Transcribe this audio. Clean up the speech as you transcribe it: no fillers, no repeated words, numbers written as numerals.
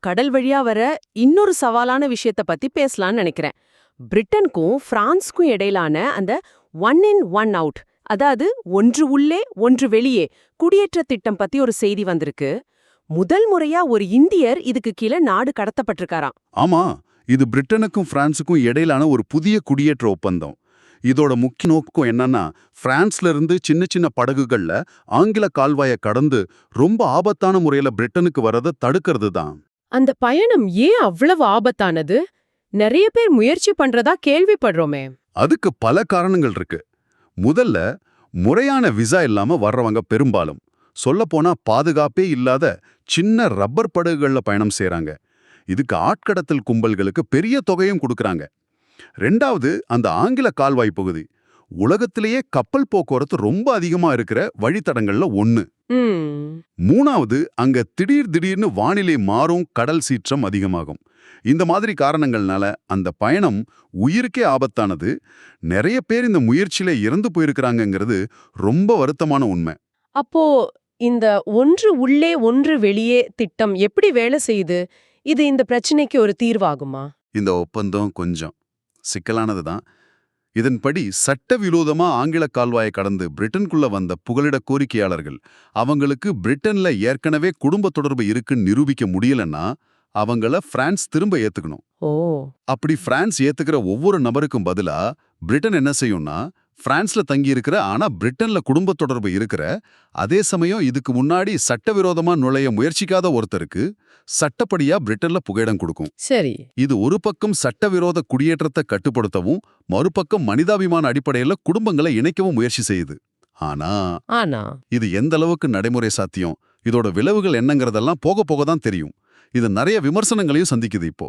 கடல் வழியா வர இன்னொரு சவாலான விஷயத்த பத்தி பேசலாம்னு நினைக்கிறேன். பிரிட்டனுக்கும் பிரான்ஸ்க்கும் இடையிலான அந்த ஒன் இன் ஒன் அவுட், அதாவது ஒன்று உள்ளே ஒன்று வெளியே குடியேற்ற திட்டம் பத்தி ஒரு செய்தி வந்திருக்கு. முதல் முறையா ஒரு இந்தியர் இதுக்கு கீழே நாடு கடத்தப்பட்டிருக்காராம். ஆமா, இது பிரிட்டனுக்கும் பிரான்சுக்கும் இடையிலான ஒரு புதிய குடியேற்ற ஒப்பந்தம். இதோட முக்கிய நோக்கம் என்னன்னா, பிரான்ஸ்ல இருந்து சின்ன சின்ன படகுகள்ல ஆங்கில கால்வாயை கடந்து ரொம்ப ஆபத்தான முறையில பிரிட்டனுக்கு வரதை தடுக்கிறது தான். அந்த பயணம் ஏன் அவ்வளவு ஆபத்தானது? நிறைய பேர் முயற்சி பண்றதா கேள்விப்படுறோமே. அதுக்கு பல காரணங்கள் இருக்கு. முதல்ல, முறையான விசா இல்லாம வர்றவங்க பெரும்பாலும் சொல்லப்போனா பாதுகாப்பே இல்லாத சின்ன ரப்பர் படகுகள்ல பயணம் செய்றாங்க. இதுக்கு ஆட்கடத்தல் கும்பல்களுக்கு பெரிய தொகையும் கொடுக்கறாங்க. ரெண்டாவது, அந்த ஆங்கில கால்வாய் பகுதி உலகத்திலேயே கப்பல் போக்குவரத்து ரொம்ப அதிகமா இருக்கிற வழித்தடங்கள்ல ஒண்ணு. மூணாவது, அங்க திடீர்னு வானிலை மாறும், கடல் சீற்றம் அதிகமாகும். இந்த மாதிரி காரணங்கள்னால அந்த பயணம் உயிருக்கே ஆபத்தானது. நிறைய பேர் இந்த முயற்சியில இறந்து போயிருக்கிறாங்கங்கிறது ரொம்ப வருத்தமான உண்மை. அப்போ இந்த ஒன்று உள்ளே ஒன்று வெளியே திட்டம் எப்படி வேலை செய்யுது? இது இந்த பிரச்சனைக்கு ஒரு தீர்வாகுமா? இந்த ஒப்பந்தம் கொஞ்சம் சிக்கலானது தான். இதன்படி சட்டவிரோதமா ஆங்கில கால்வாயை கடந்து பிரிட்டனுக்குள்ள வந்த புகலிட கோரிக்கையாளர்கள், அவங்களுக்கு பிரிட்டன்ல ஏற்கனவே குடும்ப தொடர்பு இருக்குன்னு நிரூபிக்க முடியலன்னா அவங்கள பிரான்ஸ் திரும்ப ஏத்துக்கணும். ஓ, அப்படி பிரான்ஸ் ஏத்துக்கிற ஒவ்வொரு நபருக்கும் பதிலா பிரிட்டன் என்ன செய்யும்னா, பிரான்ஸ்ல தங்கி இருக்கிற ஆனா பிரிட்டன்ல குடும்ப தொடர்பு இருக்கிற, அதே சமயம் இதுக்கு முன்னாடி சட்டவிரோதமா நுழைய முயற்சிக்காத ஒருத்தருக்கு சட்டப்படியா பிரிட்டன்ல புகையிடம் கொடுக்கும். சரி. இது ஒரு பக்கம் சட்டவிரோத குடியேற்றத்தை கட்டுப்படுத்தவும், மறுபக்கம் மனிதாபிமான அடிப்படையில குடும்பங்களை இணைக்கவும் முயற்சி செய்யுது. ஆனா ஆனா இது எந்த அளவுக்கு நடைமுறை சாத்தியம், இதோட விளைவுகள் என்னங்கிறதெல்லாம் போக போக தான் தெரியும். இது நிறைய விமர்சனங்களையும் சந்திக்குது இப்போ.